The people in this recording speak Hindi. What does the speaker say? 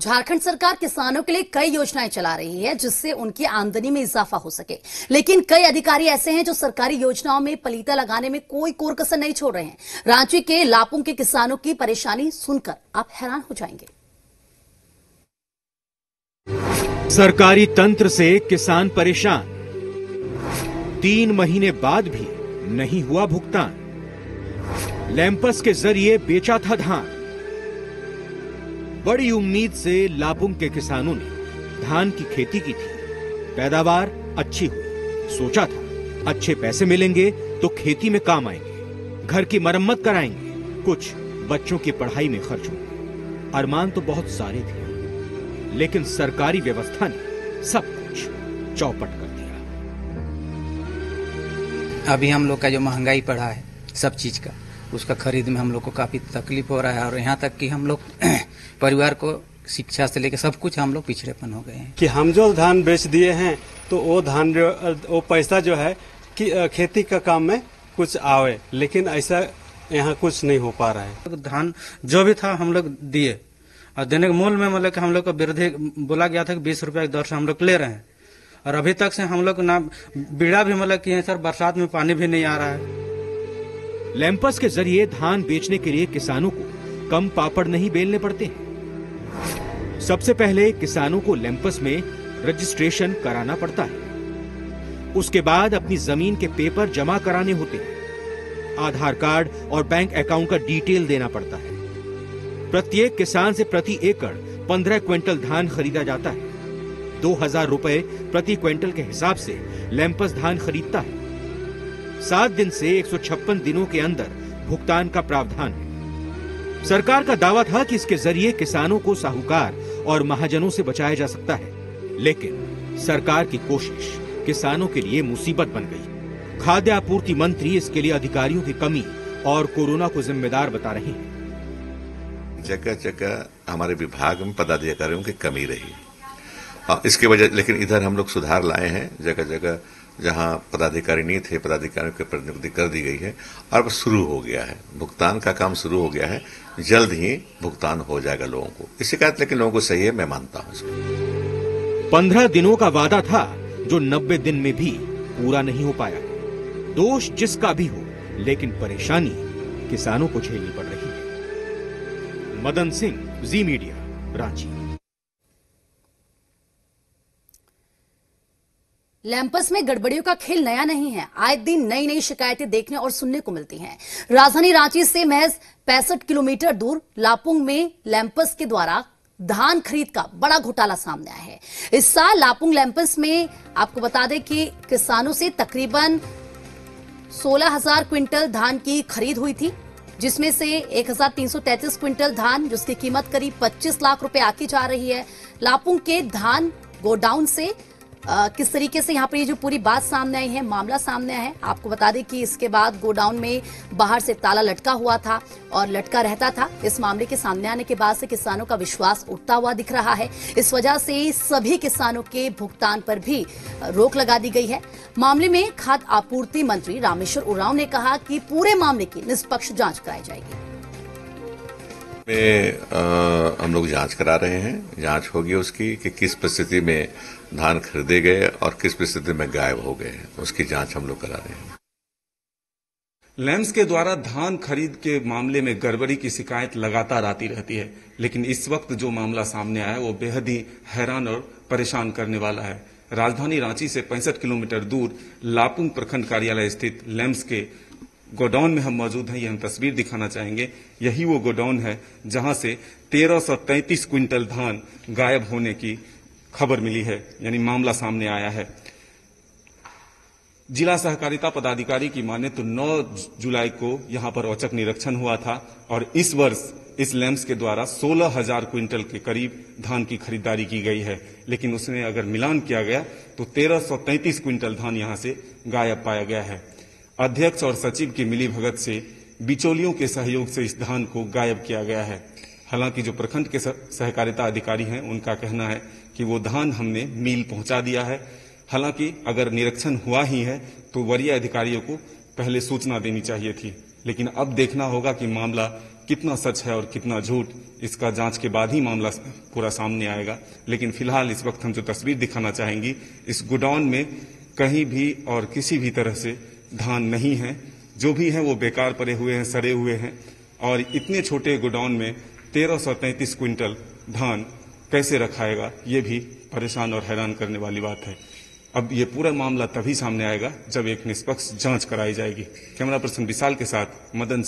झारखंड सरकार किसानों के लिए कई योजनाएं चला रही है जिससे उनकी आमदनी में इजाफा हो सके, लेकिन कई अधिकारी ऐसे हैं जो सरकारी योजनाओं में पलीता लगाने में कोई कोर कसर नहीं छोड़ रहे हैं। रांची के लापुंग के किसानों की परेशानी सुनकर आप हैरान हो जाएंगे। सरकारी तंत्र से किसान परेशान, 3 महीने बाद भी नहीं हुआ भुगतान। लैंपस के जरिए बेचा था धान। बड़ी उम्मीद से लापुंग के किसानों ने धान की खेती की थी। पैदावार अच्छी हुई। सोचा था अच्छे पैसे मिलेंगे तो खेती में काम आएंगे, घर की मरम्मत कराएंगे, कुछ बच्चों की पढ़ाई में खर्च होंगे। अरमान तो बहुत सारे थे, लेकिन सरकारी व्यवस्था ने सब कुछ चौपट कर दिया। अभी हम लोग का जो महंगाई बढ़ा है सब चीज का, उसका खरीद में हम लोग को काफी तकलीफ हो रहा है और यहाँ तक कि हम लोग परिवार को शिक्षा से लेकर सब कुछ हम लोग पिछड़ेपन हो गए हैं कि हम जो धान बेच दिए हैं तो वो पैसा जो है कि खेती का काम में कुछ आवे, लेकिन ऐसा यहाँ कुछ नहीं हो पा रहा है। धान जो भी था हम लोग दिए और देने के मूल में मतलब कि हम लोग को विरोधी बोला गया था कि 20 रुपए की दर से हम लोग ले रहे हैं और अभी तक से हम लोग ना बीड़ा भी मतलब कि सर बरसात में पानी भी नहीं आ रहा है। लैंपस के जरिए धान बेचने के लिए किसानों को कम पापड़ नहीं बेलने पड़ते हैं। सबसे पहले किसानों को लैंपस में रजिस्ट्रेशन कराना पड़ता है। उसके बाद अपनी जमीन के पेपर जमा कराने होते हैं। आधार कार्ड और बैंक अकाउंट का डिटेल देना पड़ता है। प्रत्येक किसान से प्रति एकड़ 15 क्विंटल धान खरीदा जाता है। 2000 रुपए प्रति क्विंटल के हिसाब से लैंपस धान खरीदता है। 7 दिन से 156 दिनों के अंदर भुगतान का प्रावधान है। सरकार का दावा था कि इसके जरिए किसानों को साहूकार और महाजनों से बचाया जा सकता है, लेकिन सरकार की कोशिश किसानों के लिए मुसीबत बन गई। खाद्य आपूर्ति मंत्री इसके लिए अधिकारियों की कमी और कोरोना को जिम्मेदार बता रहे हैं। जगह जगह हमारे विभाग में पदाधिकारियों की कमी रही, इसकी वजह लेकिन इधर हम लोग सुधार लाए हैं। जगह जगह जहां पदाधिकारी नहीं थे, पदाधिकारियों की प्रतिनियुक्ति कर दी गई है और अब शुरू हो गया है, भुगतान का काम शुरू हो गया है। जल्द ही भुगतान हो जाएगा लोगों को। इस शिकायत लेकिन लोगों को सही है, मैं मानता हूं इसको। 15 दिनों का वादा था जो 90 दिन में भी पूरा नहीं हो पाया। दोष जिसका भी हो, लेकिन परेशानी किसानों को झेलनी पड़ रही है। मदन सिंह, जी मीडिया, रांची। लैंपस में गड़बड़ियों का खेल नया नहीं है। आए दिन नई नई शिकायतें देखने और सुनने को मिलती हैं। राजधानी रांची से महज 65 किलोमीटर दूर लापुंग में लैंपस के द्वारा धान खरीद का बड़ा घोटाला सामने आया है। इस साल लापुंग लैंपस में आपको बता दें कि किसानों से तकरीबन 16,000 क्विंटल धान की खरीद हुई थी, जिसमें से 1,333 क्विंटल धान जिसकी कीमत करीब 25 लाख रुपए आकी जा रही है। लापुंग के धान गोडाउन से किस तरीके से यहाँ पर ये जो पूरी बात सामने आई है, मामला सामने आया है, आपको बता दें कि इसके बाद गोडाउन में बाहर से ताला लटका हुआ था और लटका रहता था। इस मामले के सामने आने के बाद से किसानों का विश्वास उठता हुआ दिख रहा है। इस वजह से सभी किसानों के भुगतान पर भी रोक लगा दी गई है। मामले में खाद्य आपूर्ति मंत्री रामेश्वर उरांव ने कहा कि पूरे मामले की निष्पक्ष जांच कराई जाएगी। हम लोग जांच करा रहे हैं। जांच होगी उसकी कि किस परिस्थिति में धान खरीदे गए और किस परिस्थिति में गायब हो गए, उसकी जांच हम लोग करा रहे हैं। लैंपस के द्वारा धान खरीद के मामले में गड़बड़ी की शिकायत लगातार आती रहती है, लेकिन इस वक्त जो मामला सामने आया वो बेहद ही हैरान और परेशान करने वाला है। राजधानी रांची से 65 किलोमीटर दूर लापुंग प्रखंड कार्यालय स्थित लैंपस के गोडाउन में हम मौजूद हैं। ये हम तस्वीर दिखाना चाहेंगे। यही वो गोडाउन है जहां से 1333 क्विंटल धान गायब होने की खबर मिली है, यानी मामला सामने आया है। जिला सहकारिता पदाधिकारी की माने तो 9 जुलाई को यहां पर औचक निरीक्षण हुआ था और इस वर्ष इस लैंपस के द्वारा 16,000 क्विंटल के करीब धान की खरीदारी की गई है, लेकिन उसमें अगर मिलान किया गया तो 1333 क्विंटल धान यहां से गायब पाया गया है। अध्यक्ष और सचिव की मिलीभगत से बिचौलियों के सहयोग से इस धान को गायब किया गया है। हालांकि जो प्रखंड के सहकारिता अधिकारी हैं उनका कहना है कि वो धान हमने मिल पहुंचा दिया है। हालांकि अगर निरीक्षण हुआ ही है तो वरीय अधिकारियों को पहले सूचना देनी चाहिए थी, लेकिन अब देखना होगा कि मामला कितना सच है और कितना झूठ, इसका जांच के बाद ही मामला पूरा सामने आएगा। लेकिन फिलहाल इस वक्त हम जो तस्वीर दिखाना चाहेंगी, इस गोडाउन में कहीं भी और किसी भी तरह से धान नहीं है। जो भी है वो बेकार पड़े हुए हैं, सड़े हुए हैं। और इतने छोटे गोडाउन में 1333 क्विंटल धान कैसे रखाएगा, ये भी परेशान और हैरान करने वाली बात है। अब ये पूरा मामला तभी सामने आएगा जब एक निष्पक्ष जांच कराई जाएगी। कैमरा पर्सन विशाल के साथ मदन सिंह।